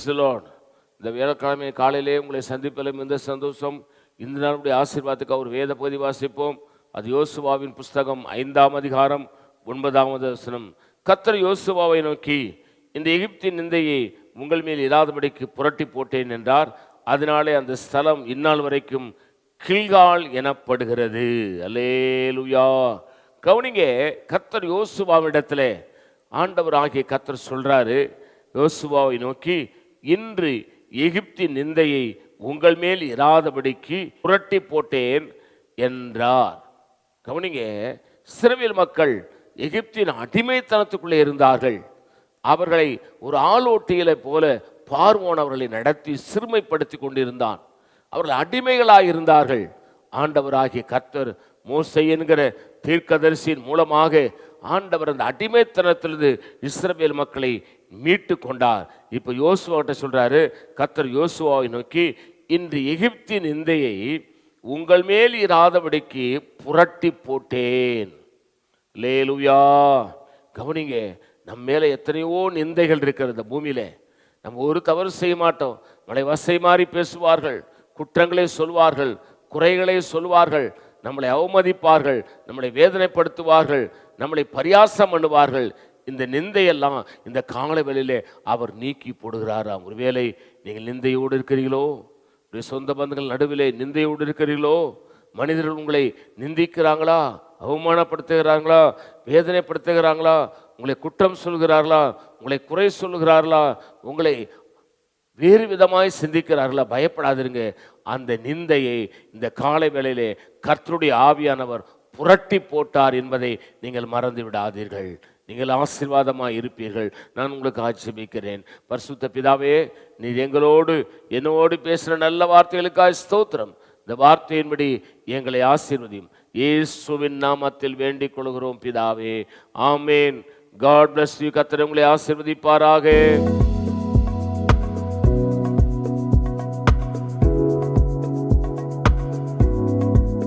Praise the Lord. இந்த வியாழக்கிழமை காலையிலே உங்களை சந்திப்பதிலும் இந்த சந்தோஷம். இந்த நாளுடைய ஆசீர்வாதத்துக்கு ஒரு வேத பகுதி வாசிப்போம். அது யோசுவாவின் புஸ்தகம் 5ஆம் அதிகாரம் 9வது வசனம். கர்த்தர் யோசுவாவை நோக்கி, இந்த எகிப்தின் நிந்தையை உங்கள் மேல் இராதபடிக்கு புரட்டி போட்டேன் என்றார். அதனாலே அந்த ஸ்தலம் இந்நாள் வரைக்கும் கில்கால் எனப்படுகிறது. அல்லேலூயா. கவனிங்க, கர்த்தர் யோசுவாவிடத்திலே ஆண்டவர் ஆகிய கர்த்தர் சொல்றாரு, யோசுவாவை நோக்கி, இன்று எகிப்தின் நிந்தையை உங்கள் மேல் இராதபடிக்கு புரட்டி போட்டேன் என்றார். கவனிங்க, இஸ்ரவேல் மக்கள் எகிப்தின் அடிமைத்தனத்துக்குள்ளே இருந்தார்கள். அவர்களை ஒரு ஆளோட்டியலை போல பார்வோன் அவர்களை நடத்தி சிறுமைப்படுத்தி கொண்டிருந்தான். அவர்கள் அடிமைகளாக இருந்தார்கள். ஆண்டவராகிய கர்த்தர் மோசே என்கிற தீர்க்கதரிசியின் மூலமாக ஆண்டவர் அந்த அடிமைத்தனத்திலிருந்து இஸ்ரவேல் மக்களை மீட்டு கொண்டார். இப்போ யோசுவாட்ட சொல்றாரு, கர்த்தர் யோசுவாவை நோக்கி, இன்று எகிப்தின் நிந்தையை உங்கள் மேல் இராதபடிக்கு புரட்டி போட்டேன். அல்லேலூயா. கவனிங்க, நம்ம மேலே எத்தனையோ நிந்தைகள் இருக்கிறது இந்த பூமியில. நம்ம ஒரு தவறு செய்ய மாட்டோம். நம்மளை வசை மாறி பேசுவார்கள், குற்றங்களை சொல்வார்கள், குறைகளை சொல்வார்கள், நம்மளை அவமதிப்பார்கள், நம்மளை வேதனைப்படுத்துவார்கள், நம்மளை பரியாசம் பண்ணுவார்கள். இந்த நிந்தையெல்லாம் இந்த காலை வேளையிலே அவர் நீக்கி போடுகிறாராம். ஒருவேளை நீங்கள் நிந்தையோடு இருக்கிறீர்களோ, சொந்த பந்தங்கள் நடுவிலே நிந்தையோடு இருக்கிறீர்களோ, மனிதர்கள் உங்களை நிந்திக்கிறாங்களா, அவமானப்படுத்துகிறாங்களா, வேதனைப்படுத்துகிறாங்களா, உங்களை குற்றம் சொல்கிறார்களா, உங்களை குறை சொல்லுகிறார்களா, உங்களை வேறு விதமாய் சிந்திக்கிறார்களா, பயப்படாதிருங்க. அந்த நிந்தையை இந்த காலை வேளையிலே கர்த்தருடைய ஆவியானவர் புரட்டி போட்டார் என்பதை நீங்கள் மறந்து விடாதீர்கள். நீங்கள் ஆசீர்வாதமாக இருப்பீர்கள். நான் உங்களுக்கு ஆட்சேபிக்கிறேன். பரிசுத்த பிதாவே, நீர் எங்களோடு என்னோடு பேசுகிற நல்ல வார்த்தைகளுக்காக ஸ்தோத்திரம். இந்த வார்த்தையின்படி எங்களை ஆசீர்வதியும். இயேசுவின் நாமத்தில் வேண்டிக் கொள்கிறோம் பிதாவே, ஆமேன். God bless you. கர்த்தர் உங்களை ஆசீர்வதிப்பாராக.